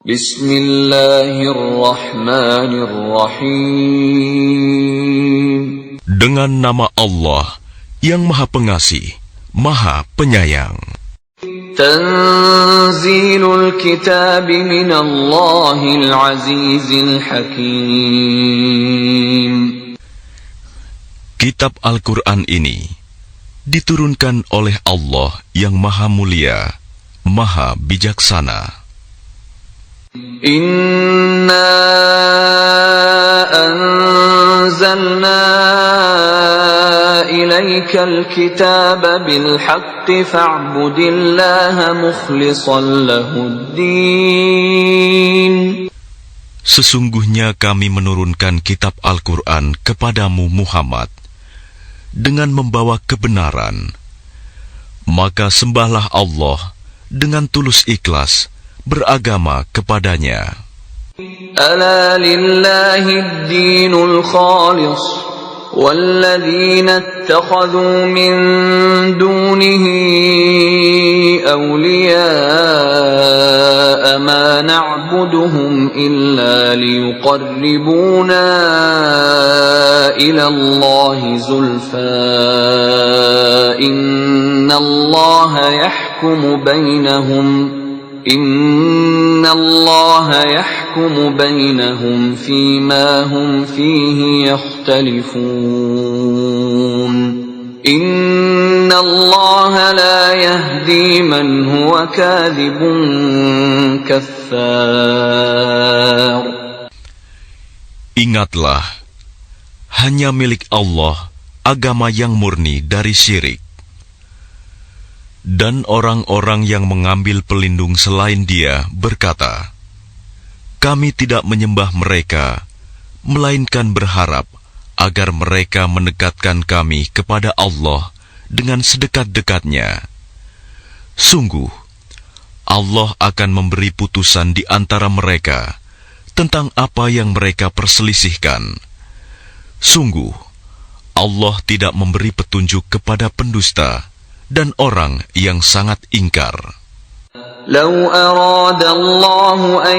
Bismillahirrahmanirrahim. Dengan nama Allah yang Maha Pengasih, Maha Penyayang. Tanzilul kitab minallahil azizil hakim. Kitab Al-Quran ini diturunkan oleh Allah yang Maha Mulia, Maha Bijaksana. Inna anzalna ilaikal kitaba bil haqqi fa'budillaha mukhlishan lahuddin. Sesungguhnya kami menurunkan kitab Al-Quran kepadamu Muhammad dengan membawa kebenaran. Maka sembahlah Allah dengan tulus ikhlas beragama kepadanya. Ala lillahi ad-dinul khalis walladzina ittakhadhu min dunihi awliya'a ma na'buduhum illa liyuqarribuna ila Allahi zulfa innallaha yahkumu bainahum Inna Allah yahkumu bainahum fima hum fihi yakhtalifun. Inna Allah la yahdi man huwa kadhibun kaffar. Ingatlah, hanya milik Allah agama yang murni dari syirik. Dan orang-orang yang mengambil pelindung selain Dia berkata, kami tidak menyembah mereka, melainkan berharap agar mereka mendekatkan kami kepada Allah dengan sedekat-dekatnya. Sungguh, Allah akan memberi putusan di antara mereka tentang apa yang mereka perselisihkan. Sungguh, Allah tidak memberi petunjuk kepada pendusta dan orang yang sangat ingkar. Lau arada Allah an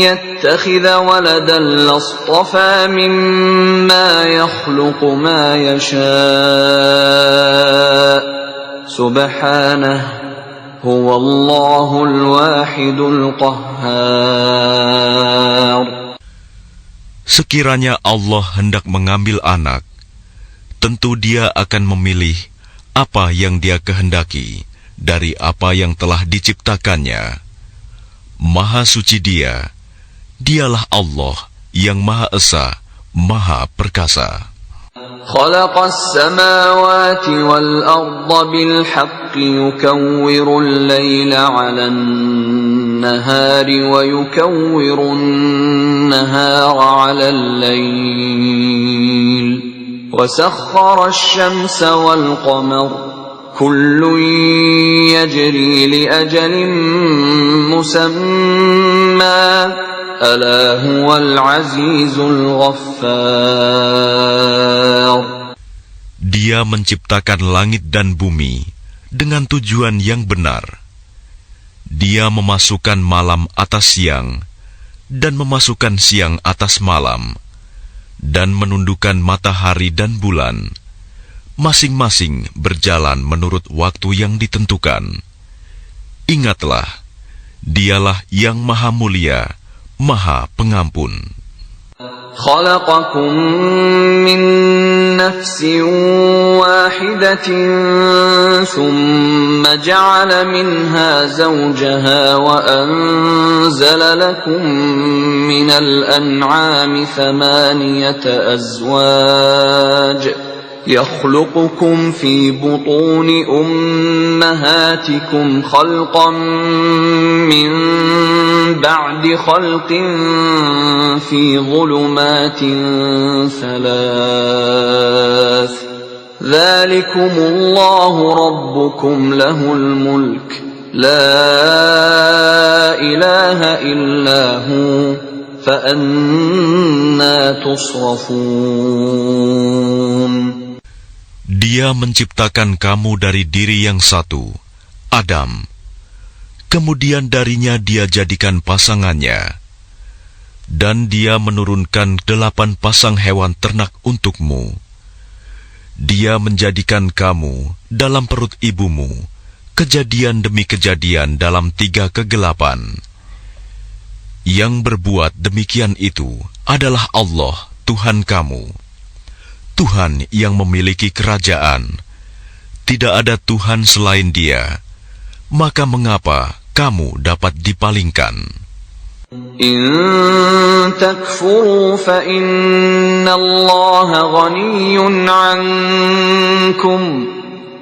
yattakhidha waladan lastafa mimma yakhluqu ma yasha' subhanahu huwallahul wahidul qahhar. Sekiranya Allah hendak mengambil anak, tentu Dia akan memilih apa yang Dia kehendaki dari apa yang telah diciptakannya. Maha suci Dia, Dialah Allah yang Maha Esa, Maha Perkasa. Khalaqas samawati wal arda bil haqqi yukawwiru al-laila 'alan nahari wa yukawwiru an-nahara 'alal layl. وسخر الشمس والقمر كل يجري لأجل مسمى ألا هو العزيز الغفار. Dia menciptakan langit dan bumi dengan tujuan yang benar. Dia memasukkan malam atas siang dan memasukkan siang atas malam, dan menundukkan matahari dan bulan, masing-masing berjalan menurut waktu yang ditentukan. Ingatlah, Dialah yang Maha Mulia, Maha Pengampun. Khalaqakum min nafsin wahidatin thumma ja'ala minha zawjaha wa anzala lakum minal an'ami thamaniyata azwaj يخلقكم في بطون أمهاتكم خلقا من بعد خلق في ظلمات ثلاث ذلكم الله ربكم له الملك لا إله إلا هو فأنا تصرفون. Dia menciptakan kamu dari diri yang satu, Adam. kemudian darinya dia jadikan pasangannya, dan dia menurunkan 8 pasang hewan ternak untukmu. Dia menjadikan kamu dalam perut ibumu, kejadian demi kejadian dalam 3 kegelapan. Yang berbuat demikian itu adalah Allah, Tuhan kamu, Tuhan yang memiliki kerajaan. Tidak ada Tuhan selain Dia. Maka mengapa kamu dapat dipalingkan? In takfuru fa inna Allah ghaniyyun 'ankum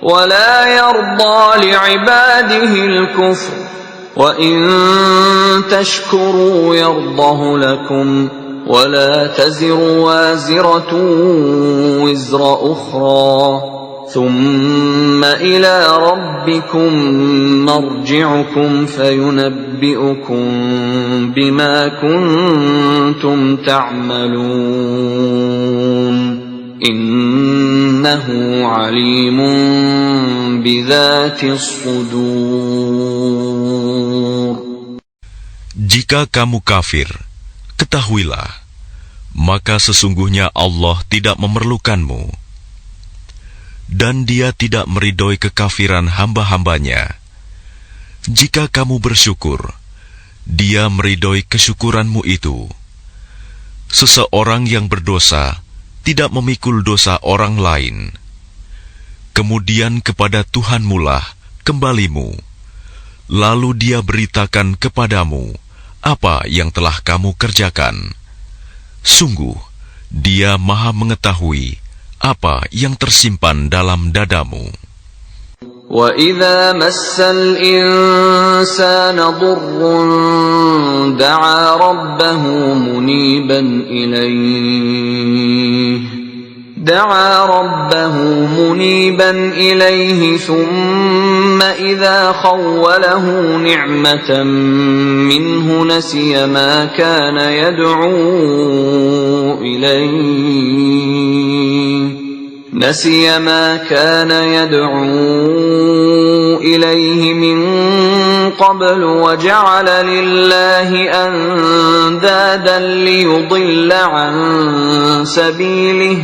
wa la yarda li'ibadihi al-kufr wa in tashkuru yardahu lakum wa la taziru waziratun wizra ukhra ثم إلى ربكم مرجعكم فينبئكم بما كنتم تعملون إنه عليم بذات الصدور. Jika kamu kafir, ketahuilah, maka sesungguhnya Allah tidak memerlukanmu, dan Dia tidak meridhoi kekafiran hamba-hambanya. Jika kamu bersyukur, Dia meridhoi kesyukuranmu itu. Seseorang yang berdosa tidak memikul dosa orang lain. Kemudian kepada Tuhanmulah kembalimu, lalu Dia beritakan kepadamu apa yang telah kamu kerjakan. Sungguh, Dia Maha mengetahui apa yang tersimpan dalam dadamu. وَإِذَا مَسَّ الْإِنسَانَ ضُرٌّ دَعَا رَبَّهُ مُنِيبًا إِلَيْهِ ثُمَّ إِذَا خَوَّلَهُ نِعْمَةً مِّنْهُ نَسِيَ مَا كَانَ يدعو إليه من قبل وجعل لله أندادا ليضل عن سبيله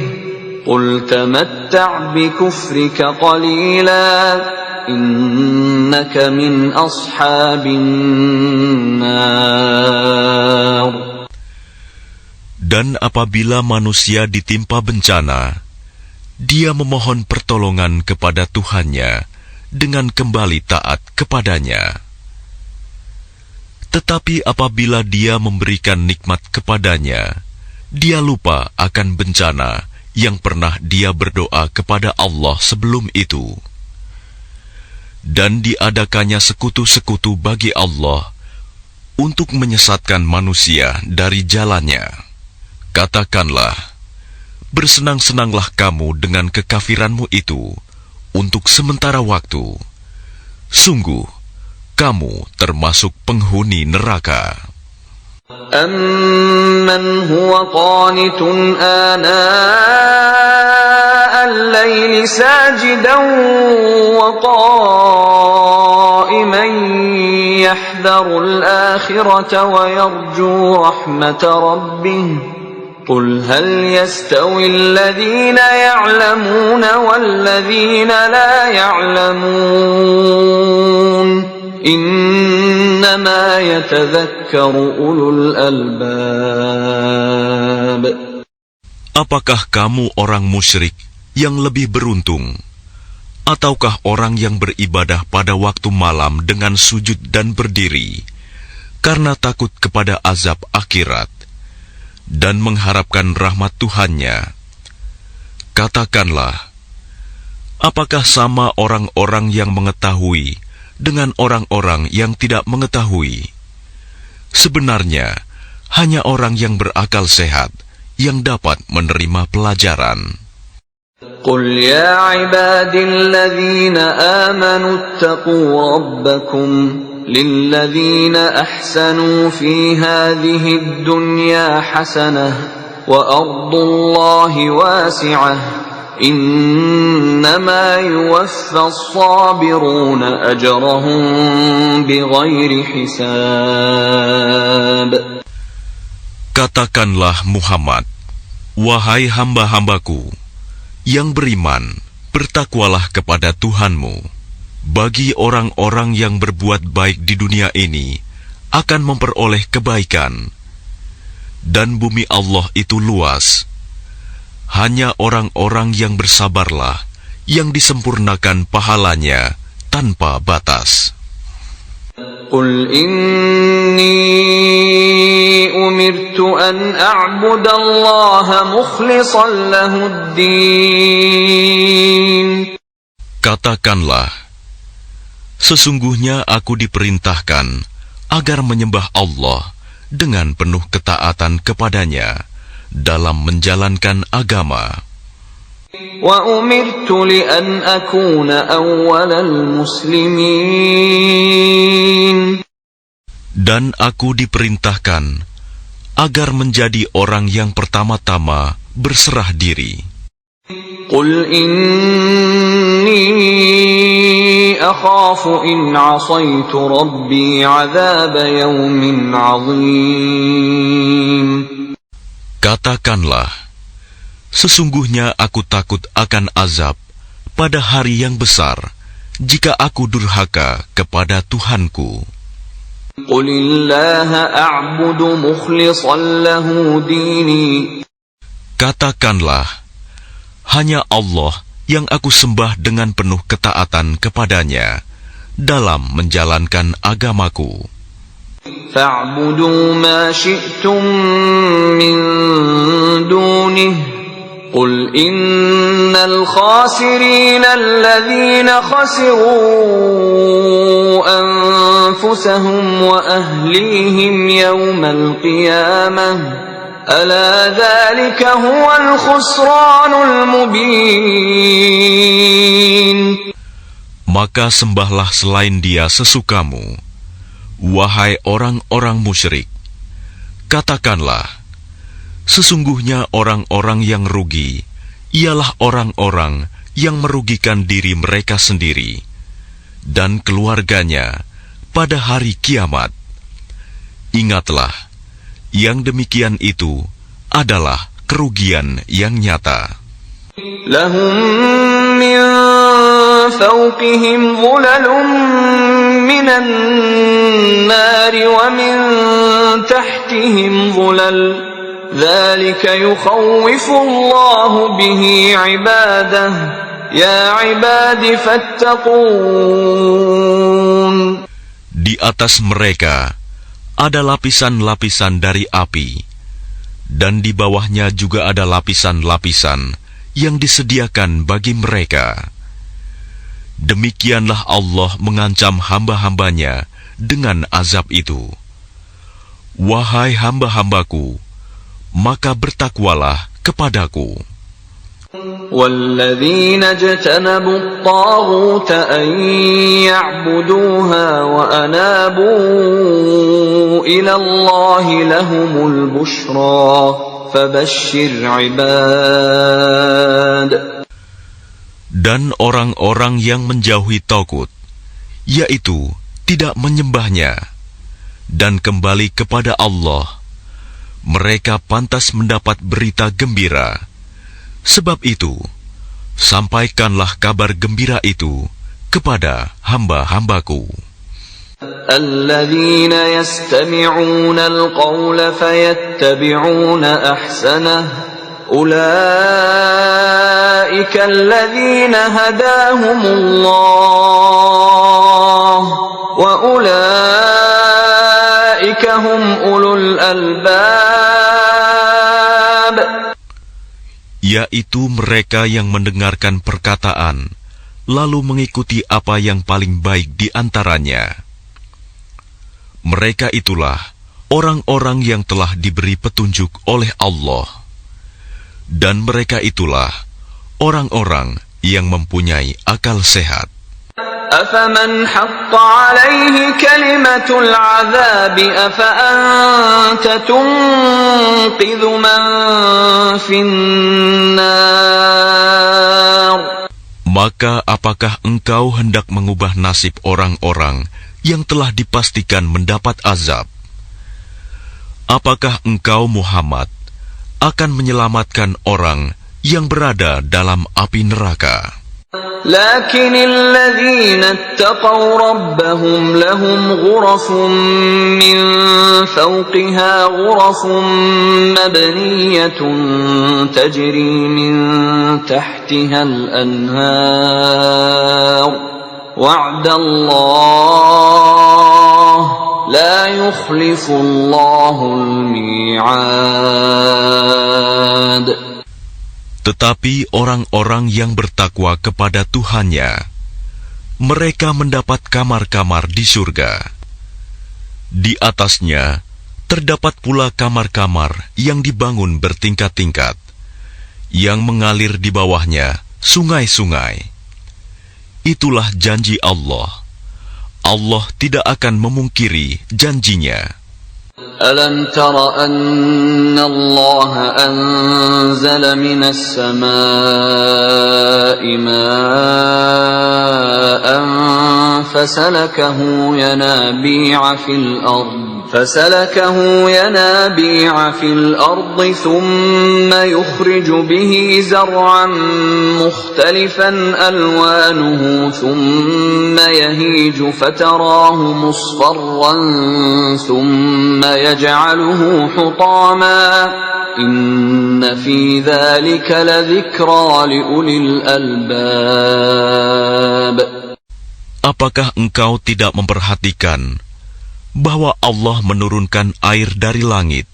قل تمتع بكفرك قليلا إنك من أصحاب النار. Dan apabila manusia ditimpa bencana, dia memohon pertolongan kepada Tuhannya dengan kembali taat kepadanya. Tetapi apabila dia memberikan nikmat kepadanya, dia lupa akan bencana yang pernah dia berdoa kepada Allah sebelum itu. Dan diadakannya sekutu-sekutu bagi Allah untuk menyesatkan manusia dari jalannya. Katakanlah, bersenang-senanglah kamu dengan kekafiranmu itu untuk sementara waktu. Sungguh, kamu termasuk penghuni neraka. أَمَّنْ هُوَ قَانِتٌ آنَاءَ اللَّيْلِ سَاجِدًا وَقَائِمًا يَحْذَرُ الْآخِرَةَ وَيَرْجُو رَحْمَةَ رَبِّهِ قُلْ هَلْ يَسْتَوِي الَّذِينَ يَعْلَمُونَ وَالَّذِينَ لَا يَعْلَمُونَ إِنَّمَا يَتَذَكَّرُ أُولُو الْأَلْبَابِ. Apakah kamu orang musyrik yang lebih beruntung, ataukah orang yang beribadah pada waktu malam dengan sujud dan berdiri karena takut kepada azab akhirat dan mengharapkan rahmat Tuhannya? Katakanlah, apakah sama orang-orang yang mengetahui dengan orang-orang yang tidak mengetahui? Sebenarnya, hanya orang yang berakal sehat yang dapat menerima pelajaran. قُلْ يَا عِبَادِي الَّذِينَ آمَنُوا اتَّقُوا رَبَّكُمْ لِلَّذِينَ أَحْسَنُوا فِي هَذِهِ الدُّنْيَا حَسَنَةٌ وَأَرْضُ اللَّهِ وَاسِعَةٌ إنما يوفى الصابرون أجرهم بغير حساب. Katakanlah Muhammad, wahai hamba-hambaku yang beriman, bertakwalah kepada Tuhanmu. Bagi orang-orang yang berbuat baik di dunia ini akan memperoleh kebaikan. Dan bumi Allah itu luas. Hanya orang-orang yang bersabarlah yang disempurnakan pahalanya tanpa batas. Qul inni umirtu an a'budallaha mukhlishan lahuddin. Katakanlah, sesungguhnya aku diperintahkan agar menyembah Allah dengan penuh ketaatan kepadanya dalam menjalankan agama. Wa umirtu li an akuna awwalal muslimin. Dan aku diperintahkan agar menjadi orang yang pertama-tama berserah diri. Qul inni akhafu in 'asaitu rabbi 'adzab yawmin 'adzim. Katakanlah, sesungguhnya aku takut akan azab pada hari yang besar jika aku durhaka kepada Tuhanku. Qulillaha a'budu mukhlishan lahu dini. Katakanlah, hanya Allah yang aku sembah dengan penuh ketaatan kepadanya dalam menjalankan agamaku. Fa'budu ma syi'tum min dunih. Qul innal khasirina alladhina khasiru anfusahum wa ahlihim yawmal qiyamah. Ala dhalika huwal khusranul mubin. Maka sembahlah selain Dia sesukamu, wahai orang-orang musyrik. Katakanlah, sesungguhnya orang-orang yang rugi ialah orang-orang yang merugikan diri mereka sendiri dan keluarganya pada hari kiamat. Ingatlah, yang demikian itu adalah kerugian yang nyata. Lahum min fawqihim dhulalun minan nari wa min tahtihim dhulal. ذلك يخوف الله به عباده يا عباد فاتقون. Di atas mereka ada lapisan-lapisan dari api, dan di bawahnya juga ada lapisan-lapisan yang disediakan bagi mereka. Demikianlah Allah mengancam hamba-hambanya dengan azab itu. Wahai hamba-hambaku, maka bertakwalah kepadaku. وَالَّذِينَ اجْتَنَبُوا الطَّاغُوتَ أَن يَعْبُدُوهَا وَأَنَابُوا إِلَى اللَّهِ لَهُمُ الْبُشْرَى فَبَشِّرْ عِبَادِ. Dan orang-orang yang menjauhi tagut, yaitu tidak menyembahnya, dan kembali kepada Allah, mereka pantas mendapat berita gembira. Sebab itu, sampaikanlah kabar gembira itu kepada hamba-hambaku. Alladzina yastami'una al-qawla fayattabi'una ahsanah. Ulaika alladzina hadahumullah wa ulaika hum ulul albab. Yaitu mereka yang mendengarkan perkataan, lalu mengikuti apa yang paling baik di antaranya. Mereka itulah orang-orang yang telah diberi petunjuk oleh Allah. Dan mereka itulah orang-orang yang mempunyai akal sehat. أَفَمَنْ حَقَّ عَلَيْهِ كَلِمَةُ كلمة العذاب أفأنت تنقذ من في النار. Maka apakah engkau hendak mengubah nasib orang-orang yang telah dipastikan mendapat azab? Apakah engkau, Muhammad, akan menyelamatkan orang yang berada dalam api neraka? لكن الذين اتقوا ربهم لهم غرف من فوقها غرف مبنية تجري من تحتها الأنهار وعد الله لا يخلف الله الميعاد. Tetapi orang-orang yang bertakwa kepada Tuhannya, mereka mendapat kamar-kamar di surga. Di atasnya terdapat pula kamar-kamar yang dibangun bertingkat-tingkat, yang mengalir di bawahnya sungai-sungai. Itulah janji Allah. Allah tidak akan memungkiri janjinya. ألم تر أن الله أنزل من السماء ماء فسلكه ينابيع في الأرض ثم يخرج به زرعا مختلفا ألوانه ثم يهيج فتراه مصفرا ثم يجعله حطاما إن في ذلك لذكرى لأولي الألباب. Apakah engkau tidak memperhatikan bahwa Allah menurunkan air dari langit,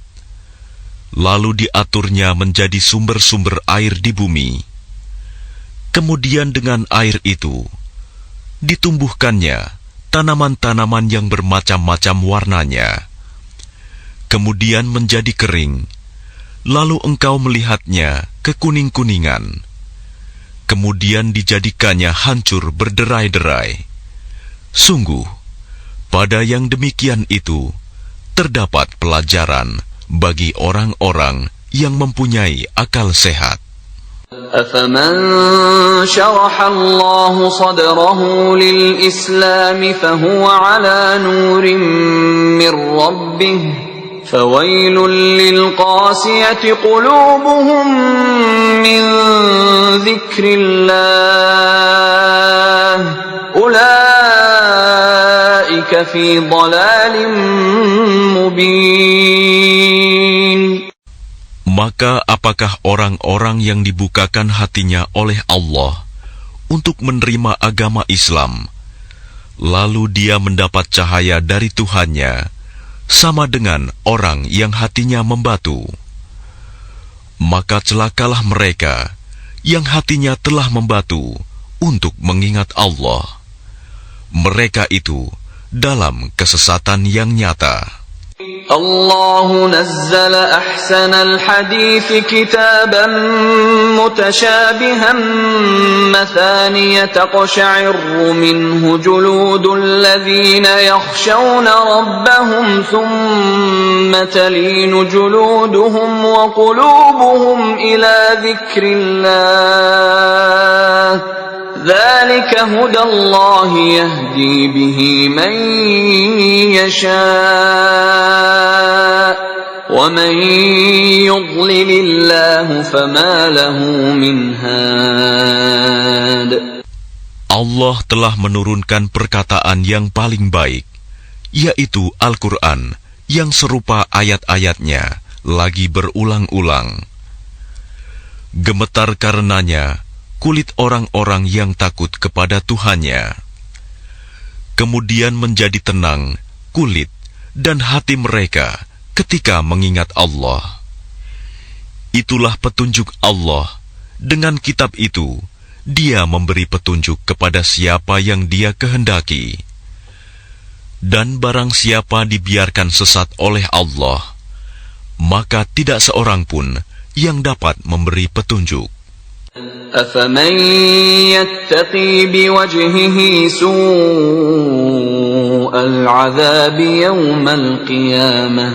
lalu diaturnya menjadi sumber-sumber air di bumi? Kemudian dengan air itu ditumbuhkannya tanaman-tanaman yang bermacam-macam warnanya. Kemudian menjadi kering, lalu engkau melihatnya kekuning-kuningan. Kemudian dijadikannya hancur berderai-derai. Sungguh, pada yang demikian itu terdapat pelajaran bagi orang-orang yang mempunyai akal sehat. أفمن شرح الله صدره للإسلام فهو على نور من ربه فويل للقاسية قلوبهم من ذكر الله أولئك في ضلال مبين. Maka apakah orang-orang yang dibukakan hatinya oleh Allah untuk menerima agama Islam, lalu dia mendapat cahaya dari Tuhannya, sama dengan orang yang hatinya membatu? Maka celakalah mereka yang hatinya telah membatu untuk mengingat Allah. Mereka itu dalam kesesatan yang nyata. الله نزل أحسن الحديث كتابا متشابها مثانية تقشعر منه جلود الذين يخشون ربهم ثم تلين جلودهم وقلوبهم إلى ذكر الله ذلك هدى الله يهدي به من يشاء ومن يضلل الله فما له من هاد. Allah telah menurunkan perkataan yang paling baik, yaitu Al-Quran yang serupa ayat-ayatnya lagi berulang-ulang. Gemetar karenanya kulit orang-orang yang takut kepada Tuhannya. Kemudian menjadi tenang kulit dan hati mereka ketika mengingat Allah. Itulah petunjuk Allah. Dengan kitab itu, Dia memberi petunjuk kepada siapa yang Dia kehendaki. Dan barang siapa dibiarkan sesat oleh Allah, maka tidak seorang pun yang dapat memberi petunjuk. أفمن يتقي بوجهه سوء العذاب يوم القيامة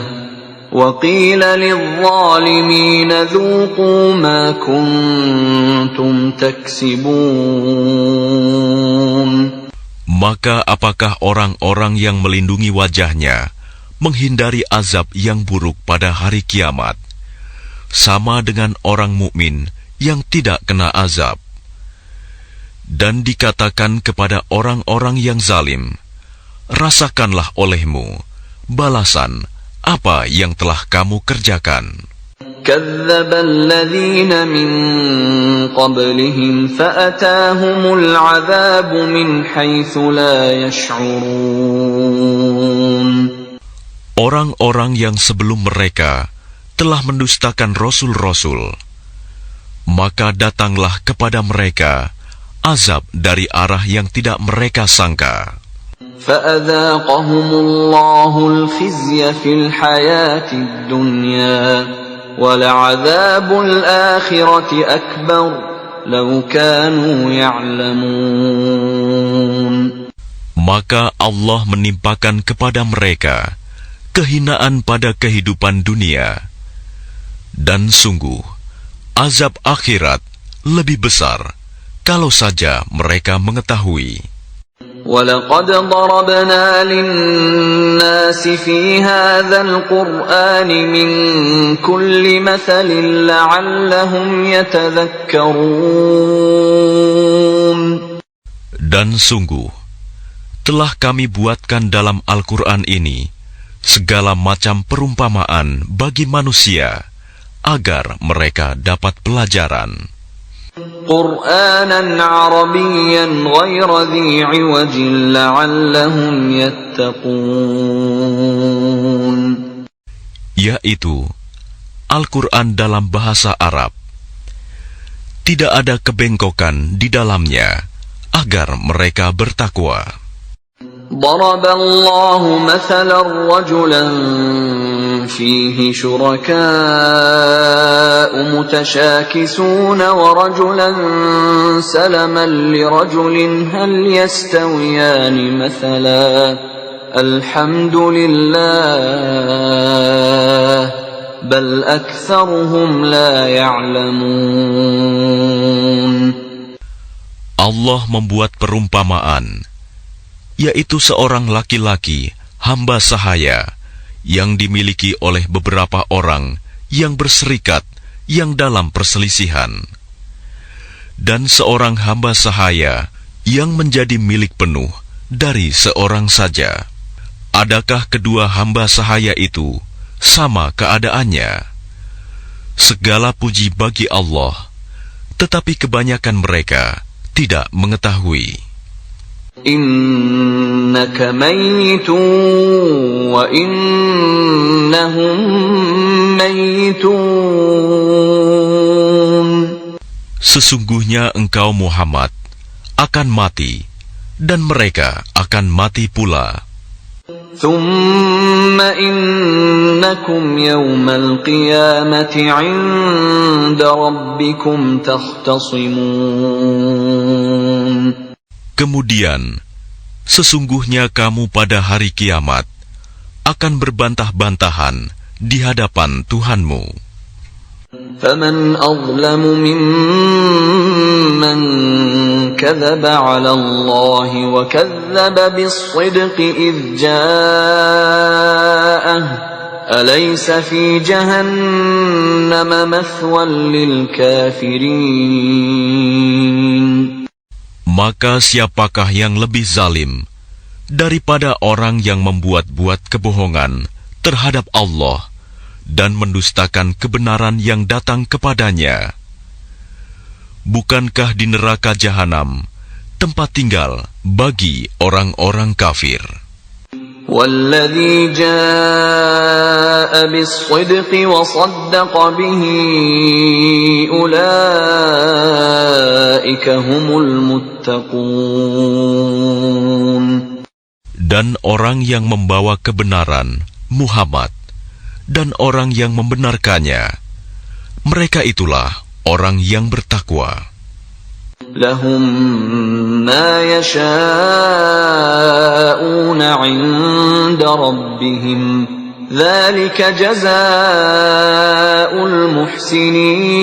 وقيل للظالمين ذوقوا ما كنتم تكسبون. Maka apakah orang-orang yang melindungi wajahnya menghindari azab yang buruk pada hari kiamat, sama dengan orang mukmin yang tidak kena azab? Dan dikatakan kepada orang-orang yang zalim, rasakanlah olehmu balasan apa yang telah kamu kerjakan. كذب الذين من قبلهم فأتاهم العذاب من حيث لا يشعرون. Orang-orang yang sebelum mereka telah mendustakan rasul-rasul, maka datanglah kepada mereka azab dari arah yang tidak mereka sangka. فأذاقهم الله الخزي في الحياة الدنيا وَلَعَذَابُ الْآخِرَةِ أَكْبَرُ لَوْ كَانُوا يَعْلَمُونَ. Maka Allah menimpakan kepada mereka kehinaan pada kehidupan dunia, dan sungguh azab akhirat lebih besar kalau saja mereka mengetahui. وَلَقَدْ ضَرَبْنَا لِلنَّاسِ فِي هَذَا الْقُرْآنِ مِنْ كُلِّ مَثَلٍ لَعَلَّهُمْ يَتَذَكَّرُونَ. Dan sungguh telah kami buatkan dalam Al-Quran ini segala macam perumpamaan bagi manusia agar mereka dapat pelajaran. قرآنا عربيا غير ذي عوج لعلهم يتقون. Yaitu Al-Quran dalam bahasa Arab, tidak ada kebengkokan di dalamnya agar mereka bertakwa. ضرب الله مثلا رجلا فيه شركاء متشاكسون ورجلا سلما لرجل هل يستويان مثلا الحمد لله بل أكثرهم لا يعلمون. Allah membuat perumpamaan, yaitu seorang laki-laki hamba sahaya yang dimiliki oleh beberapa orang yang berserikat yang dalam perselisihan, dan seorang hamba sahaya yang menjadi milik penuh dari seorang saja. Adakah kedua hamba sahaya itu sama keadaannya? Segala puji bagi Allah, tetapi kebanyakan mereka tidak mengetahui. Innaka mayyitun wa innahum mayyitun. Sesungguhnya engkau Muhammad akan mati dan mereka akan mati pula. Thumma innakum yawmal qiyamati 'inda rabbikum takhtasimun. Kemudian, sesungguhnya kamu pada hari kiamat akan berbantah-bantahan di hadapan Tuhanmu. فَمَنْ أَظْلَمُ مِمَّنْ كَذَبَ عَلَى اللَّهِ وَكَذَّبَ بِالصِّدْقِ إِذْ جَاءَهُ أَلَيْسَ فِي جَهَنَّمَ مَثْوًى لِلْكَافِرِينَ. Maka siapakah yang lebih zalim daripada orang yang membuat-buat kebohongan terhadap Allah dan mendustakan kebenaran yang datang kepadanya? Bukankah di neraka jahanam tempat tinggal bagi orang-orang kafir? وَالَّذِي جَاءَ بِالصِّدْقِ وَصَدَّقَ بِهِ أُولَئِكَ هُمُ الْمُتَّقُونَ. Dan orang yang membawa kebenaran, Muhammad, dan orang yang membenarkannya, mereka itulah orang yang bertakwa. لهم ما يشاءون عند ربهم ذلك جزاء المحسنين.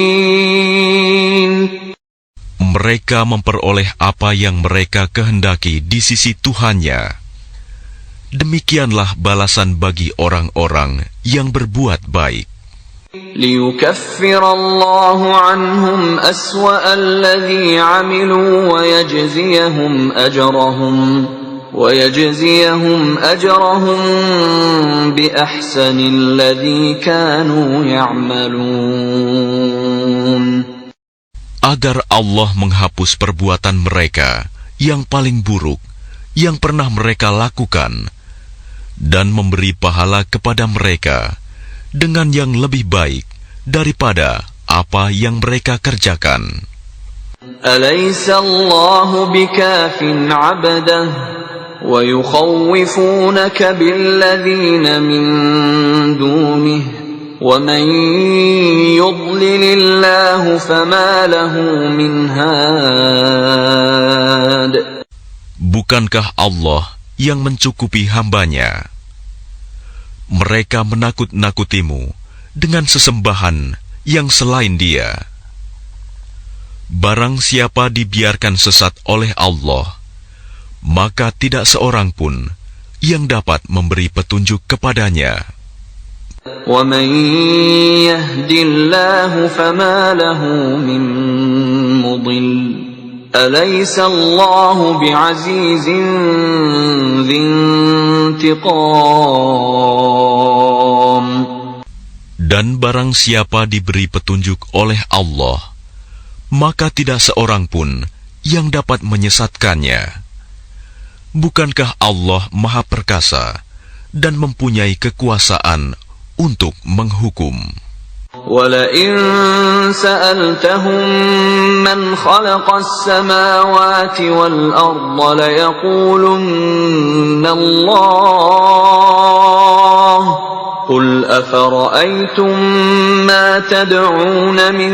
Mereka memperoleh apa yang mereka kehendaki di sisi Tuhannya. Demikianlah balasan bagi orang-orang yang berbuat baik. ليكفر الله عنهم أسوأ الذي عملوا ويجزيهم أجرهم بأحسن الذي كانوا يعملون. Agar Allah menghapus perbuatan mereka yang paling buruk yang pernah mereka lakukan dan memberi pahala kepada mereka dengan yang lebih baik daripada apa yang mereka kerjakan. Alaysa Allahu bikafin 'abdah wa yukhawwifunaka billadzina min dunihi wa man yudlilillahu fama lahu min had. Bukankah Allah yang mencukupi hambanya? Mereka menakut-nakutimu dengan sesembahan yang selain Dia. Barang siapa dibiarkan sesat oleh Allah, maka tidak seorang pun yang dapat memberi petunjuk kepadanya. وَمَن يَهْدِ اللَّهُ فَمَا لَهُ مِن مُّضِلٍّ أَلَيْسَ اللَّهُ بِعَزِيزٍ ذِي انتِقَامٍ. Dan barang siapa diberi petunjuk oleh Allah, maka tidak seorang pun yang dapat menyesatkannya. Bukankah Allah Maha Perkasa dan mempunyai kekuasaan untuk menghukum? وَلَئِن سَأَلْتَهُم مَّنْ خَلَقَ السَّمَاوَاتِ وَالْأَرْضَ لَيَقُولُنَّ اللَّهُ قُلْ أَفَرَأَيْتُم مَّا تَدْعُونَ مِن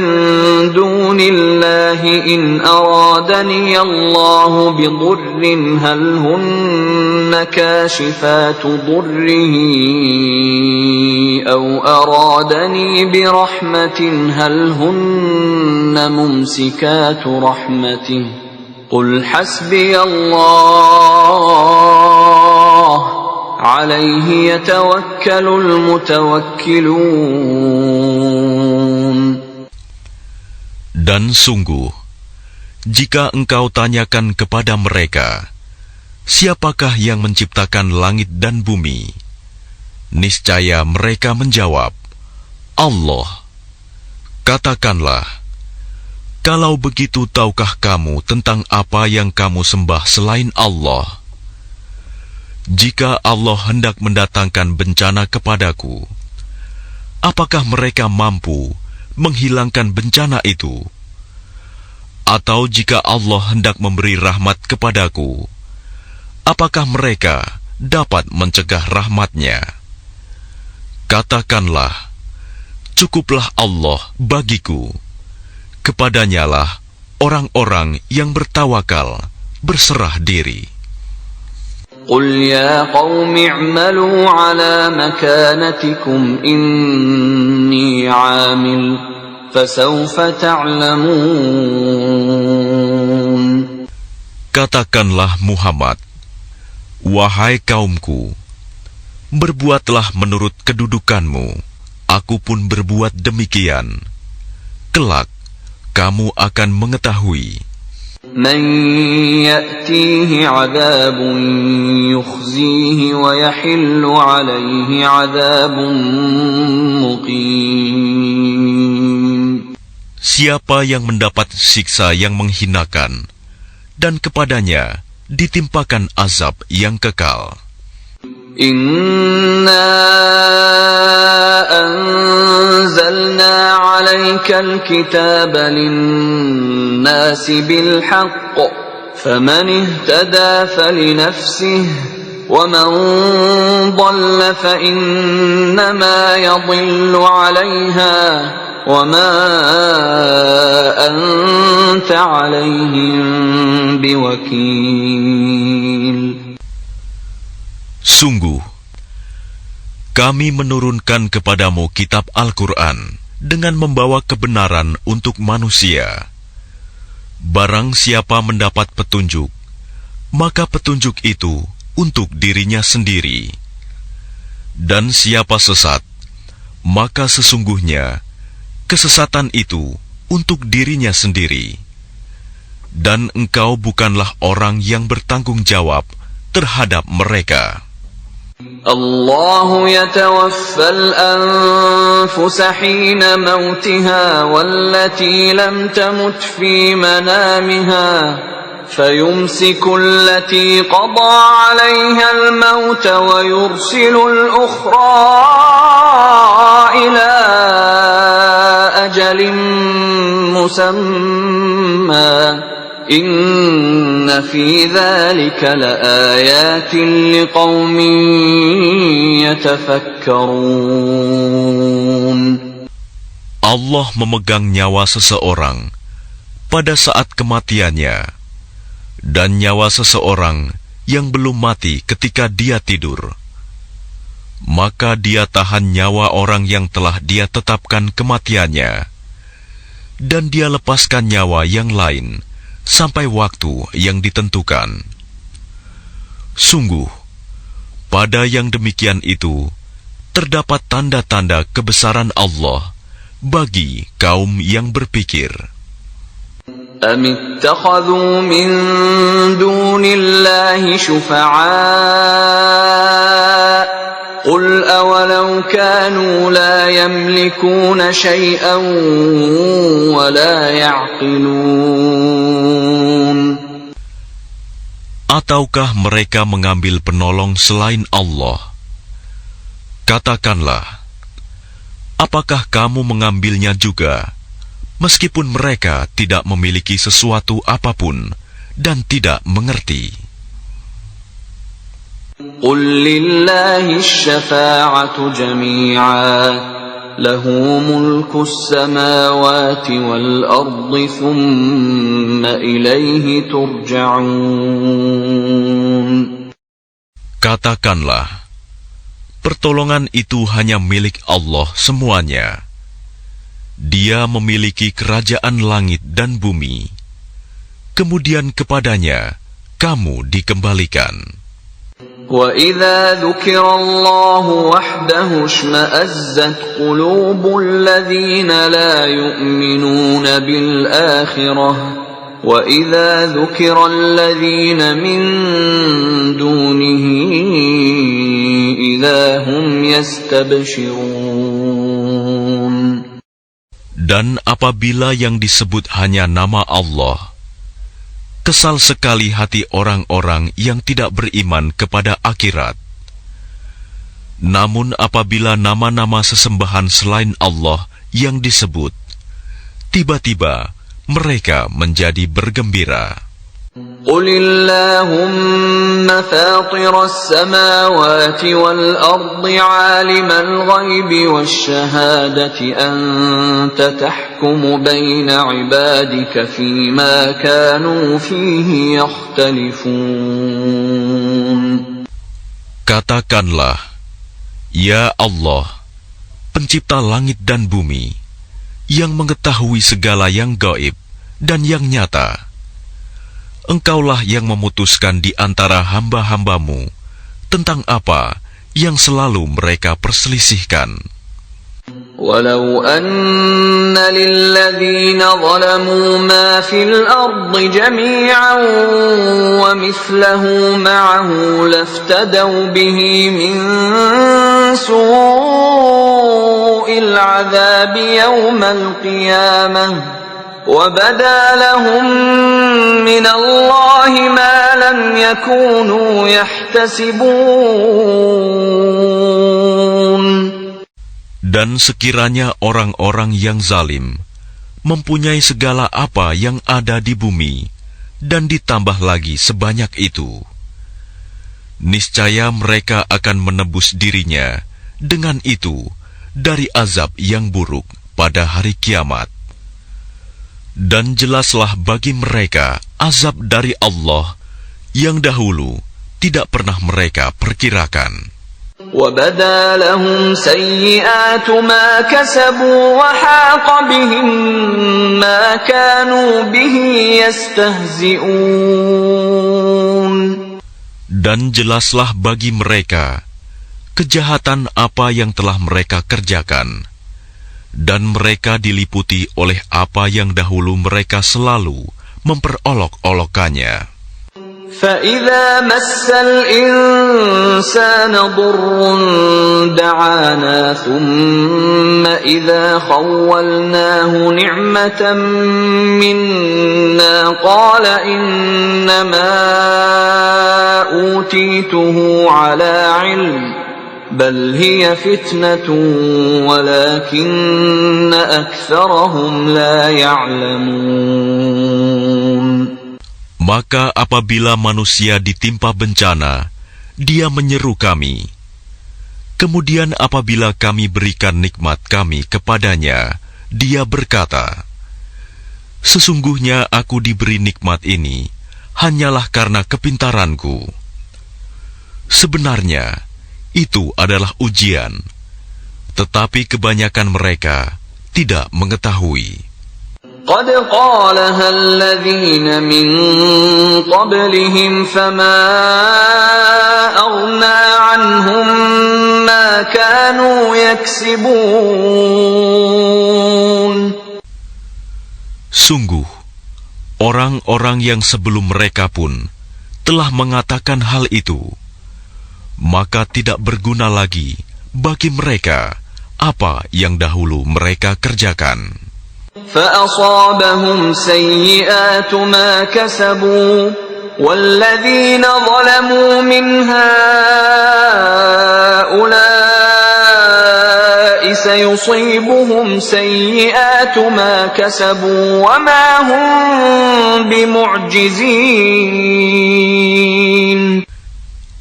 دُونِ اللَّهِ إِنْ أَرَادَنِيَ اللَّهُ بِضُرٍّ هَلْ هُنَّ كَاشِفَاتُ ضُرِّهِ أَوْ أَرَادَنِي بِرَحْمَةٍ هَلْ هُنَّ مُمْسِكَاتُ رَحْمَتِهِ قُلْ حَسْبِيَ اللَّهُ عَلَيْهِ يَتَوَكَّلُ الْمُتَوَكِّلُونَ. Dan sungguh, jika engkau tanyakan kepada mereka, siapakah yang menciptakan langit dan bumi? Niscaya mereka menjawab, Allah. Katakanlah, kalau begitu tahukah kamu tentang apa yang kamu sembah selain Allah? Jika Allah hendak mendatangkan bencana kepadaku, apakah mereka mampu menghilangkan bencana itu? Atau jika Allah hendak memberi rahmat kepadaku, apakah mereka dapat mencegah rahmat-Nya? Katakanlah, cukuplah Allah bagiku. Kepadanyalah orang-orang yang bertawakal berserah diri. قُلْ يَا قَوْمِ اعْمَلُوا عَلَى مَكَانَتِكُمْ إِنِّي عَامِلٌ فَسَوْفَ تَعْلَمُونَ. Katakanlah Muhammad, wahai kaumku, berbuatlah menurut kedudukanmu, aku pun berbuat demikian. Kelak, kamu akan mengetahui. مَنْ يَأْتِيهِ عَذَابٌ يُخْزِيهِ وَيَحِلُّ عَلَيْهِ عَذَابٌ مُقِيمٌ. Siapa yang mendapat siksa yang menghinakan, dan kepadanya ditimpakan azab yang kekal. Inna anzalna 'alaikal kitaba lin-nasi bil haqq faman ihtada falinafsihi wa man dhalla fa innama yadhillu 'alayha وَمَا أَنْتَ عَلَيْهِمْ بِوَكِيلٍ. Sungguh, kami menurunkan kepadamu kitab Al-Quran dengan membawa kebenaran untuk manusia. Barang siapa mendapat petunjuk, maka petunjuk itu untuk dirinya sendiri. Dan siapa sesat, maka sesungguhnya kesesatan itu untuk dirinya sendiri. Dan engkau bukanlah orang yang bertanggung jawab terhadap mereka. الله يتوفى الأنفس حين موتها والتي لم تمت في منامها فيمسك التي قضى عليها الموت ويرسل الأخرى إلى أجل مسمى إن في ذلك لآيات لقوم يتفكرون. Allah memegang nyawa seseorang pada saat kematiannya, dan nyawa seseorang yang belum mati ketika dia tidur. Maka dia tahan nyawa orang yang telah dia tetapkan kematiannya, dan dia lepaskan nyawa yang lain sampai waktu yang ditentukan. Sungguh, pada yang demikian itu terdapat tanda-tanda kebesaran Allah bagi kaum yang berpikir. أَمِ اتَّخَذُوا مِن دُونِ اللَّهِ شُفَعَاءَ قُلْ أَوَلَوْ كَانُوا لَا يَمْلِكُونَ شَيْئًا وَلَا يَعْقِلُونَ. Ataukah mereka mengambil penolong selain Allah? Katakanlah, apakah kamu mengambilnya juga, meskipun mereka tidak memiliki sesuatu apapun dan tidak mengerti? قُلْ لِلَّهِ الشَّفَاعَةُ جَمِيعًا لَهُ مُلْكُ السَّمَاوَاتِ وَالْأَرْضِ ثُمَّ إِلَيْهِ تُرْجَعُونَ. Katakanlah, pertolongan itu hanya milik Allah semuanya. Dia memiliki kerajaan langit dan bumi. Kemudian kepadanya kamu dikembalikan. وَإِذَا ذُكِرَ اللَّهُ وَحْدَهُ اشْمَأَزَّتْ قُلُوبُ الَّذِينَ لَا يُؤْمِنُونَ بِالْآخِرَةِ وَإِذَا ذُكِرَ الَّذِينَ مِن دُونِهِ إِذَا هُمْ يَسْتَبْشِرُونَ. Dan apabila yang disebut hanya nama Allah, kesal sekali hati orang-orang yang tidak beriman kepada akhirat. Namun apabila nama-nama sesembahan selain Allah yang disebut, tiba-tiba mereka menjadi bergembira. قُلِ اللَّهُمَّ فَاطِرَ السَّمَاوَاتِ وَالْأَرْضِ عَالِمَ الْغَيْبِ وَالشَّهَادَةِ أَنْتَ تَحْكُمُ بَيْنَ عِبَادِكَ فِيمَا كَانُوا فِيهِ يَخْتَلِفُونَ. Katakanlah, Ya Allah, pencipta langit dan bumi, yang mengetahui segala yang gaib dan yang nyata, Engkaulah yang memutuskan di antara hamba-hambamu tentang apa yang selalu mereka perselisihkan. وَلَوْ أَنَّ لِلَّذِينَ ظَلَمُوا مَا فِي الْأَرْضِ جَمِيعًا وَمِثْلَهُ مَعَهُ لَافْتَدَوْا بِهِ مِنْ سُوءِ الْعَذَابِ يَوْمَ الْقِيَامَةِ وَبَدَا لَهُم مِّنَ اللَّهِ مَا لَمْ يَكُونُوا يَحْتَسِبُونَ. Dan sekiranya orang-orang yang zalim mempunyai segala apa yang ada di bumi dan ditambah lagi sebanyak itu, niscaya mereka akan menebus dirinya dengan itu dari azab yang buruk pada hari kiamat. Dan jelaslah bagi mereka azab dari Allah yang dahulu tidak pernah mereka perkirakan. وَبَدَا لَهُمْ سَيِّئَاتُ مَا كَسَبُوا وَحَاقَ بِهِم مَّا كَانُوا بِهِ يَسْتَهْزِئُونَ. Dan jelaslah bagi mereka kejahatan apa yang telah mereka kerjakan, dan mereka diliputi oleh apa yang dahulu mereka selalu memperolok-olokannya. فَإِذَا مَسَّ الْإِنسَانَ ضُرٌّ دَعَانَا ثُمَّ إِذَا خَوَّلْنَاهُ نِعْمَةً مِنَّا قَالَ إِنَّمَا أُوتِيتُهُ عَلَى عِلْمٍ بَلْ هِيَ فِتْنَةٌ وَلَكِنَّ أَكْثَرَهُمْ لَا يَعْلَمُونَ. Maka apabila manusia ditimpa bencana, dia menyeru kami. Kemudian apabila kami berikan nikmat kami kepadanya, dia berkata, "Sesungguhnya aku diberi nikmat ini hanyalah karena kepintaranku." Sebenarnya, itu adalah ujian, tetapi kebanyakan mereka tidak mengetahui. قَدْ قَالَهَا الَّذِينَ مِن قَبْلِهِمْ فَمَا أَغْنَىٰ عَنْهُم مَّا كَانُوا يَكْسِبُونَ. Sungguh, orang-orang yang sebelum mereka pun telah mengatakan hal itu, maka tidak berguna lagi bagi mereka apa yang dahulu mereka kerjakan. فَأَصَابَهُمْ سَيِّئَاتُ مَا كَسَبُوا وَالَّذِينَ ظَلَمُوا مِنْ هَٰؤُلَاءِ سَيُصِيبُهُمْ سَيِّئَاتُ مَا كَسَبُوا وَمَا هُمْ بِمُعْجِزِينَ.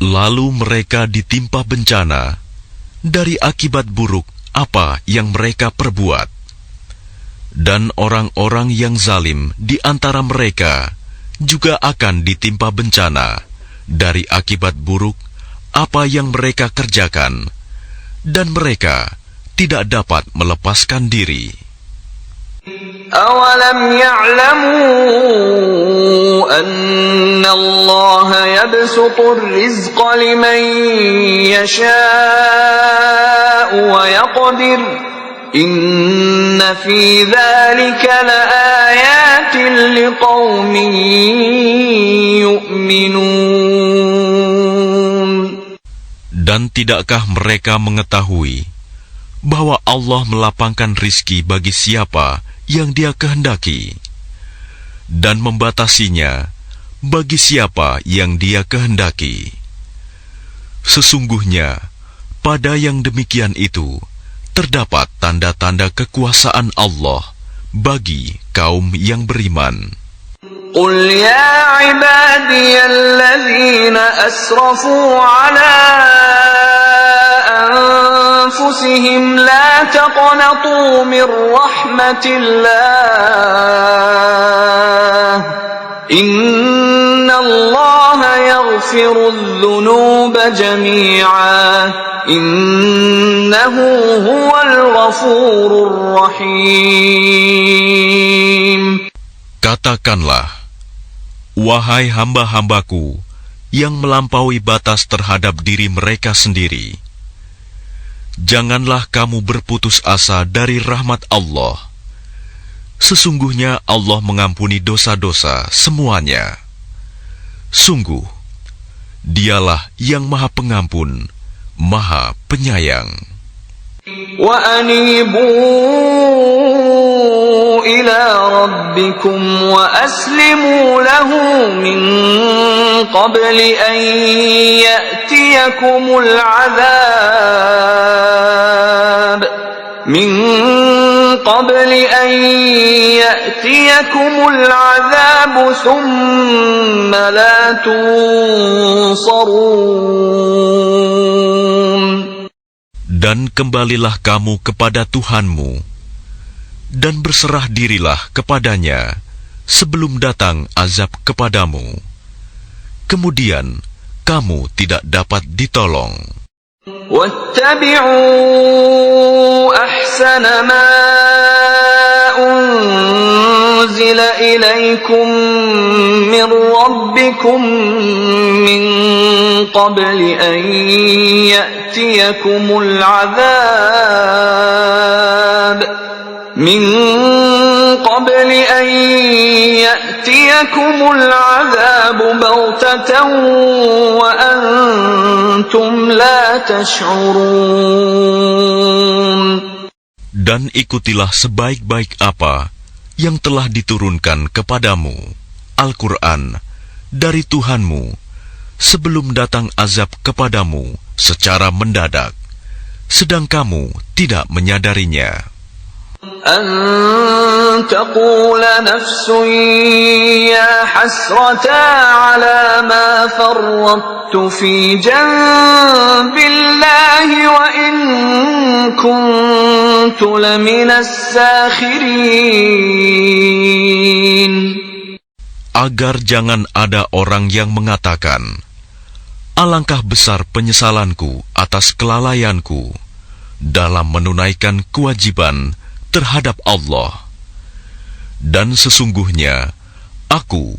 Lalu mereka ditimpa bencana dari akibat buruk apa yang mereka perbuat. Dan orang-orang yang zalim di antara mereka juga akan ditimpa bencana dari akibat buruk apa yang mereka kerjakan, dan mereka tidak dapat melepaskan diri. أَوَلَمْ يَعْلَمُوا أَنَّ اللَّهَ يَبْسُطُ الرِّزْقَ لِمَن يَشَاءُ وَيَقْدِرُ إِنَّ فِي ذَلِكَ لَآيَاتٍ لِقَوْمٍ يُؤْمِنُونَ. Dan tidakkah mereka mengetahui bahwa Allah melapangkan rizki bagi siapa yang Dia kehendaki, dan membatasinya bagi siapa yang Dia kehendaki? Sesungguhnya pada yang demikian itu terdapat tanda-tanda kekuasaan Allah bagi kaum yang beriman. قُلْ يَا عِبَادِيَ الَّذِينَ أَسْرَفُوا عَلَىٰ أَنفُسِهِمْ لَا تَقْنَطُوا مِن رَّحْمَةِ اللَّهِ إِنَّ اللَّهَ يَغْفِرُ الذُّنُوبَ جَمِيعًا إِنَّهُ هُوَ الْغَفُورُ الرَّحِيمُ. Katakanlah, wahai hamba-hambaku yang melampaui batas terhadap diri mereka sendiri, janganlah kamu berputus asa dari rahmat Allah. Sesungguhnya Allah mengampuni dosa-dosa semuanya. Sungguh, Dialah yang Maha Pengampun, Maha Penyayang. وَأَنِيبُوا إِلَىٰ رَبِّكُمْ وَأَسْلِمُوا لَهُ مِن قَبْلِ أَن يَأْتِيَكُمُ الْعَذَابُ ثُمَّ لَا تُنصَرُونَ. Dan kembalilah kamu kepada Tuhanmu dan berserah dirilah kepadanya sebelum datang azab kepadamu. Kemudian kamu tidak dapat ditolong. واتبعوا أحسن ما أنزل إليكم من ربكم من قبل أن يأتيكم العذاب بغتة وأنتم لا تشعرون. Dan ikutilah sebaik-baik apa yang telah diturunkan kepadamu, Al-Quran, dari Tuhanmu, sebelum datang azab kepadamu secara mendadak, sedang kamu tidak menyadarinya. أن تقول نفس يا حسرتا على ما فرطت في جنب الله وإن كنت لمن الساخرين. Agar jangan ada orang yang mengatakan, alangkah besar penyesalanku atas kelalaianku dalam menunaikan kewajiban terhadap Allah. Dan sesungguhnya aku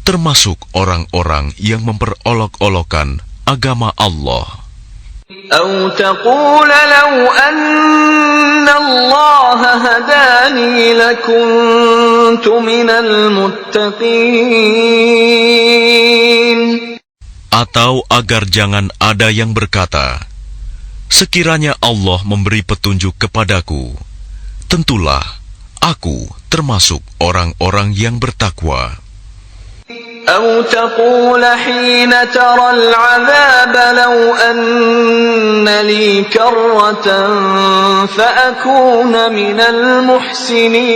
termasuk orang-orang yang memperolok-olokkan agama Allah. أو تقول لو أن الله هداني لكنت من المتقين. Atau agar jangan ada yang berkata, sekiranya Allah memberi petunjuk kepadaku, tentulah aku termasuk orang-orang yang bertakwa. أو تقول حين ترى العذاب لو أن لي كرة فأكون من المحسنين.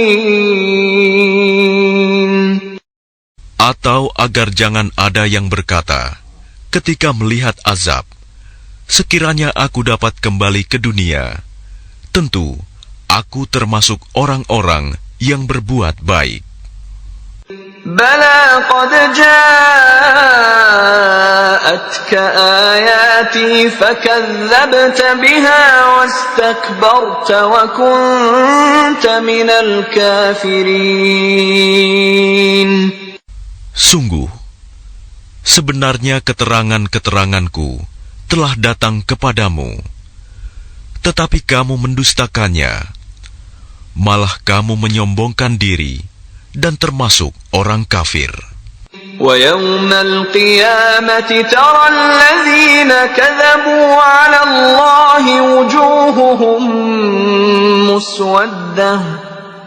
Atau agar jangan ada yang berkata, ketika melihat azab, sekiranya aku dapat kembali ke dunia, tentu aku termasuk orang-orang yang berbuat baik. بلى قد جاءتك آياتي فكذبت بها واستكبرت وكنت من الكافرين. Sungguh, sebenarnya keterangan-keteranganku telah datang kepadamu, tetapi kamu mendustakannya, malah kamu menyombongkan diri dan termasuk orang kafir. وَيَوْمَ الْقِيَامَةِ تَرَى الَّذِينَ كَذَبُوا عَلَى اللَّهِ وُجُوهُهُمْ مُسْوَدَّةٌ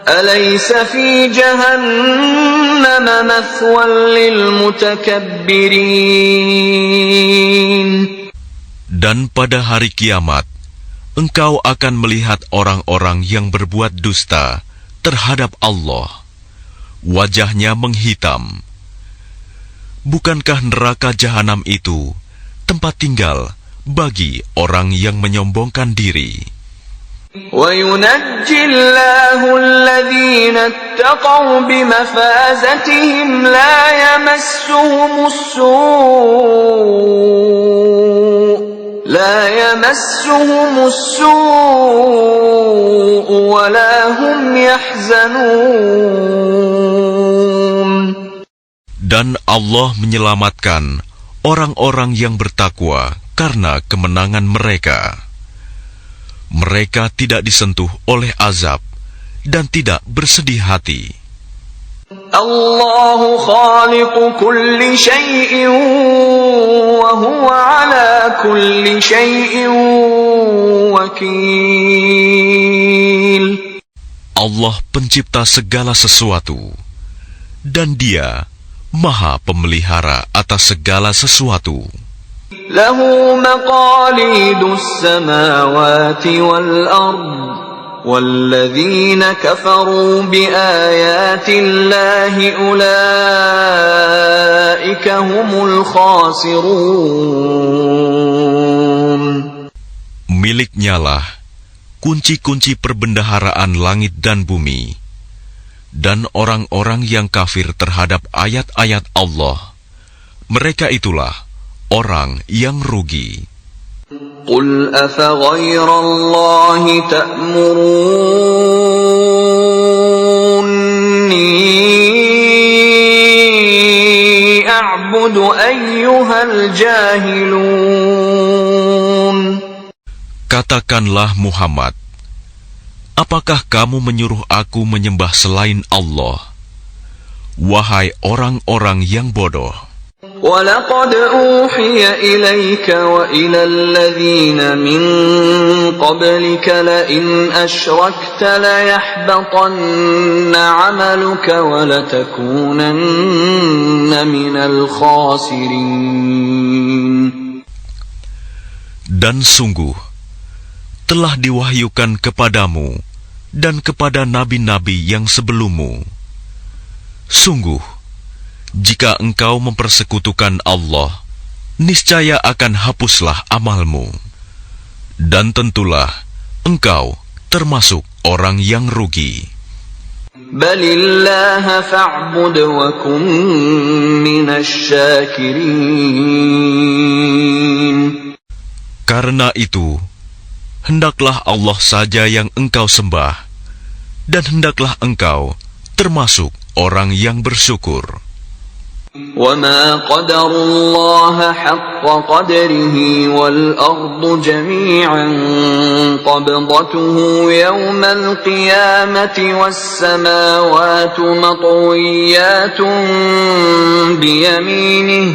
أَلَيْسَ فِي جَهَنَّمَ مَثْوًى لِلْمُتَكَبِّرِينَ. Dan pada hari kiamat, engkau akan melihat orang-orang yang berbuat dusta terhadap Allah. Wajahnya menghitam. Bukankah neraka jahanam itu tempat tinggal bagi orang yang menyombongkan diri? وَيُنَجِّي اللَّهُ الَّذِينَ اتَّقَوْا بِمَفَازَتِهِمْ لَا يَمَسُّهُمُ السُّوءُ وَلَا هُمْ يَحْزَنُونَ. Dan Allah menyelamatkan orang-orang yang bertakwa karena kemenangan mereka. Mereka tidak disentuh oleh azab dan tidak bersedih hati. الله خالق كل شيء وهو على كل شيء وكيل. Allah pencipta segala sesuatu, dan Dia Maha Pemelihara atas segala sesuatu. له مقاليد السماوات والأرض وَالَّذِينَ كَفَرُوا بِآيَاتِ اللَّهِ أُولَئِكَ هُمُ الْخَاسِرُونَ. Miliknyalah kunci-kunci perbendaharaan langit dan bumi. Dan orang-orang yang kafir terhadap ayat-ayat Allah, mereka itulah orang yang rugi. Qul afaghayra Allahi ta'muruni a'budu ayyuhal jahilun. Katakanlah Muhammad, apakah kamu menyuruh aku menyembah selain Allah? Wahai orang-orang yang bodoh. وَلَقَدْ أُوحِيَ إِلَيْكَ وَإِلَى الَّذِينَ مِنْ قَبْلِكَ لَئِنْ أَشْرَكْتَ لَيَحْبَطَنَّ عَمَلُكَ وَلَتَكُونَنَّ مِنَ الْخَاسِرِينَ. Dan sungguh, telah diwahyukan kepadamu dan kepada nabi-nabi yang sebelummu. Sungguh, jika engkau mempersekutukan Allah, niscaya akan hapuslah amalmu. Dan tentulah engkau termasuk orang yang rugi. Balillaha fa'bud wa kum minasyakirin. Karena itu, hendaklah Allah saja yang engkau sembah, dan hendaklah engkau termasuk orang yang bersyukur. وَمَا قَدَرُوا اللَّهَ حَقَّ قَدْرِهِ وَالْأَرْضُ جَمِيعًا قَبْضَتُهُ يَوْمَ الْقِيَامَةِ وَالسَّمَاوَاتُ مَطْوِيَّاتٌ بِيَمِينِهِ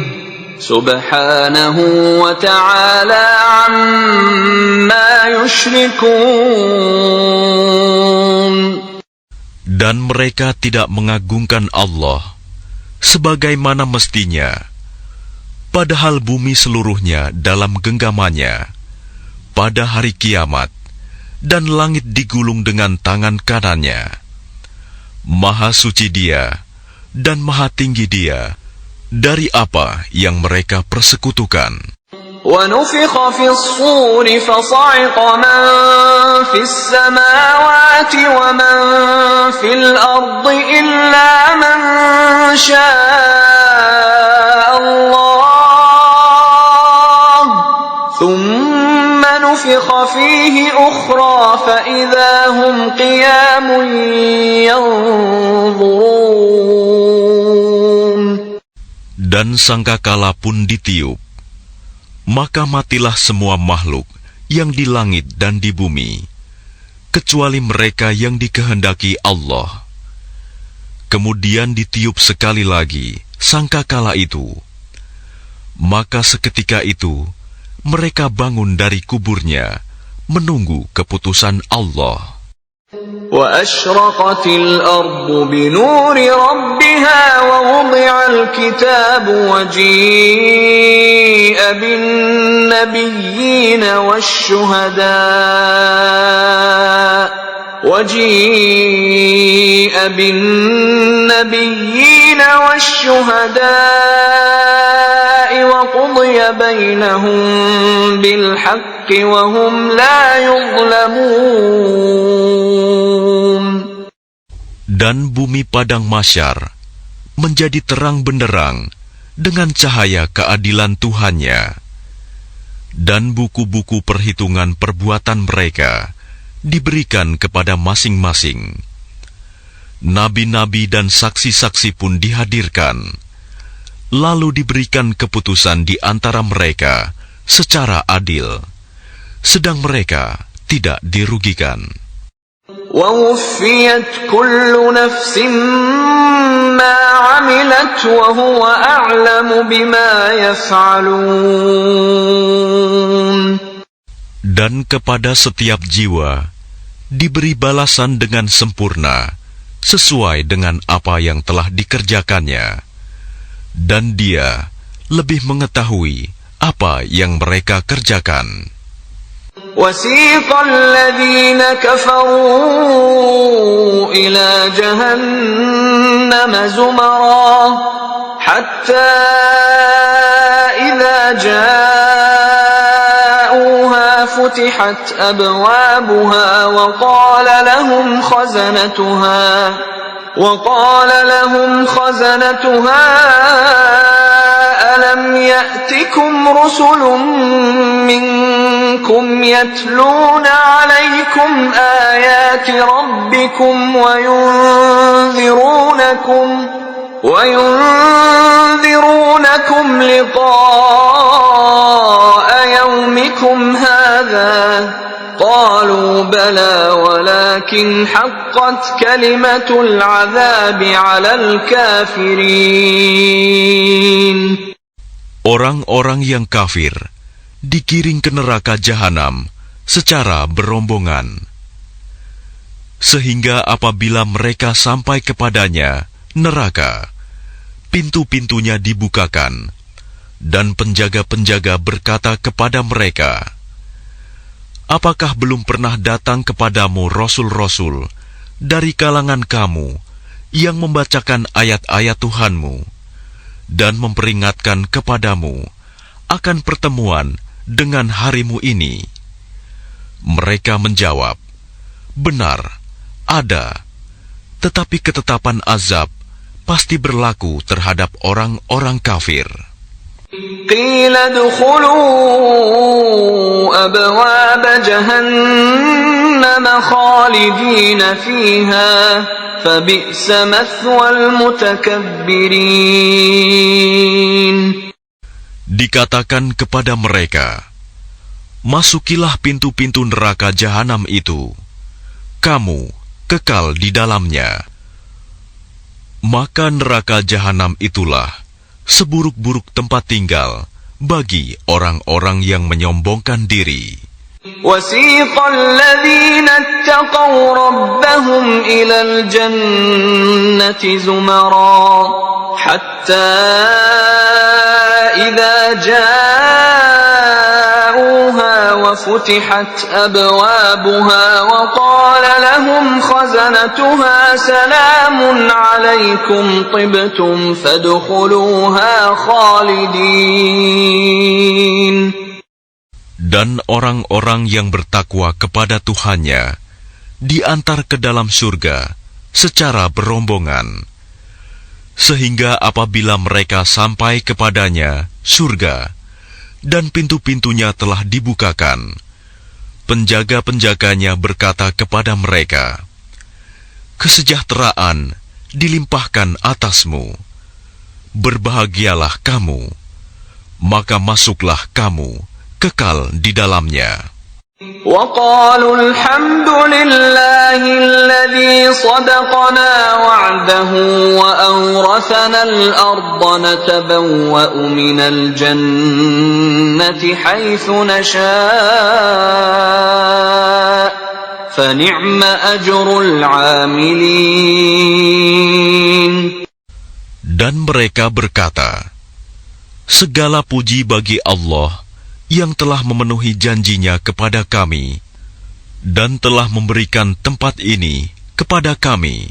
سُبْحَانَهُ وَتَعَالَى عَمَّا يُشْرِكُونَ. Dan mereka tidak mengagungkan Allah sebagaimana mestinya, padahal bumi seluruhnya dalam genggamannya pada hari kiamat, dan langit digulung dengan tangan kanannya. Maha suci Dia dan maha tinggi Dia dari apa yang mereka persekutukan. وَنُفِخَ فِي الصُّورِ فَصَعِقَ مَنْ فِي السَّمَاوَاتِ وَمَنْ فِي الْأَرْضِ إِلَّا مَنْ شَاءَ اللَّهُ ثُمَّ نُفِخَ فِيهِ أُخْرَى فَإِذَا هُمْ قِيَامٌ يَنْظُرُونَ. Dan sangkakala pun ditiup, maka matilah semua makhluk yang di langit dan di bumi, kecuali mereka yang dikehendaki Allah. Kemudian ditiup sekali lagi sangkakala itu, maka seketika itu mereka bangun dari kuburnya menunggu keputusan Allah. وَأَشْرَقَتِ الْأَرْضُ بِنُورِ رَبِّهَا وَوُضِعَ الْكِتَابُ وَجِيءَ بِالنَّبِيِّينَ وَالشُّهَدَاءِ وَقُضِيَ بَيْنَهُم بِالْحَقِّ وَهُمْ لَا يُظْلَمُونَ. Dan bumi padang mahsyar menjadi terang benderang dengan cahaya keadilan Tuhannya, dan buku-buku perhitungan perbuatan mereka diberikan kepada masing-masing. Nabi-nabi dan saksi-saksi pun dihadirkan, lalu diberikan keputusan di antara mereka secara adil, sedang mereka tidak dirugikan. وَوُفِّيَتْ كُلُّ نَفْسٍ مَّا عَمِلَتْ وَهُوَ أَعْلَمُ بِمَا يَفْعَلُونَ. Dan kepada setiap jiwa diberi balasan dengan sempurna sesuai dengan apa yang telah dikerjakannya, dan Dia lebih mengetahui apa yang mereka kerjakan. وَسِيقَ الَّذِينَ كَفَرُوا إِلَى جَهَنَّمَ زُمَرًا حَتَّى إِذَا جَاءُوهَا ففتحت أبوابها وقال لهم خزنتها ألم يأتكم رسل منكم يتلون عليكم آيات ربكم وينذرونكم لقاء يومكم هذا قالوا بلى ولكن حقت كلمة العذاب على الكافرين. Orang-orang yang kafir digiring ke neraka jahanam secara berombongan, sehingga apabila mereka sampai kepadanya, neraka, pintu-pintunya dibukakan, dan penjaga-penjaga berkata kepada mereka, apakah belum pernah datang kepadamu rasul-rasul dari kalangan kamu yang membacakan ayat-ayat Tuhanmu dan memperingatkan kepadamu akan pertemuan dengan harimu ini? Mereka menjawab, benar, ada, tetapi ketetapan azab pasti berlaku terhadap orang-orang kafir. Qila dukhulu abwab jahannam khalidina fiha fabi'sa mathwal mutakabbirin. Dikatakan kepada mereka, masukilah pintu-pintu neraka jahanam itu, kamu kekal di dalamnya. Maka neraka jahanam itulah seburuk-buruk tempat tinggal bagi orang-orang yang menyombongkan diri. وَسِيقَ الَّذِينَ اتَّقَوْا رَبَّهُمْ إِلَى الْجَنَّةِ زُمَرًا حَتَّى إِذَا جَاءُوهَا وَفُتِحَتْ أَبْوَابُهَا وَقَالَ لَهُمْ خَزَنَتُهَا سَلَامٌ عَلَيْكُمْ طِبْتُمْ فَادْخُلُوهَا خَالِدِينَ. Dan orang-orang yang bertakwa kepada Tuhannya diantar ke dalam surga secara berombongan, sehingga apabila mereka sampai kepadanya, surga, dan pintu-pintunya telah dibukakan, penjaga-penjaganya berkata kepada mereka, kesejahteraan dilimpahkan atasmu, berbahagialah kamu, maka masuklah kamu kekal di dalamnya. وَقَالُوا الْحَمْدُ لِلَّهِ الَّذِي صَدَقَنَا وَعْدَهُ وَأَوْرَثَنَا الْأَرْضَ نَتَبَوَّأُ مِنَ الْجَنَّةِ حَيْثُ نَشَاءُ فَنِعْمَ أَجْرُ الْعَامِلِينَ. Dan mereka berkata, segala puji bagi Allah yang telah memenuhi janjinya kepada kami dan telah memberikan tempat ini kepada kami,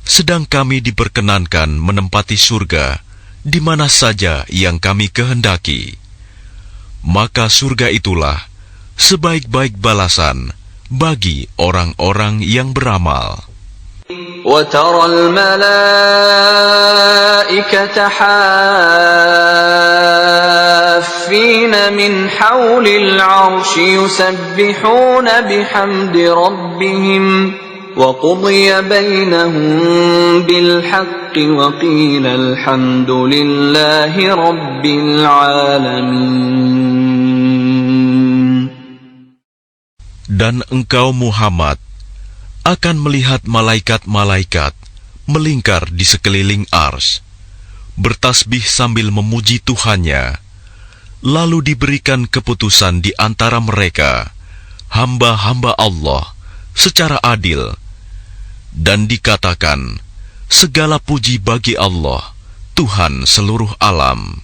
sedang kami diperkenankan menempati surga di mana saja yang kami kehendaki. Maka surga itulah sebaik-baik balasan bagi orang-orang yang beramal. وَتَرَى الْمَلَائِكَةَ حَافِّينَ مِنْ حَوْلِ الْعَرْشِ يُسَبِّحُونَ بِحَمْدِ رَبِّهِمْ وَقُضِيَ بَيْنَهُم بِالْحَقِّ وَقِيلَ الْحَمْدُ لِلَّهِ رَبِّ الْعَالَمِينَ. Dan engkau Muhammad akan melihat malaikat-malaikat melingkar di sekeliling ars, bertasbih sambil memuji Tuhannya. Lalu diberikan keputusan di antara mereka, hamba-hamba Allah, secara adil. Dan dikatakan, segala puji bagi Allah, Tuhan seluruh alam.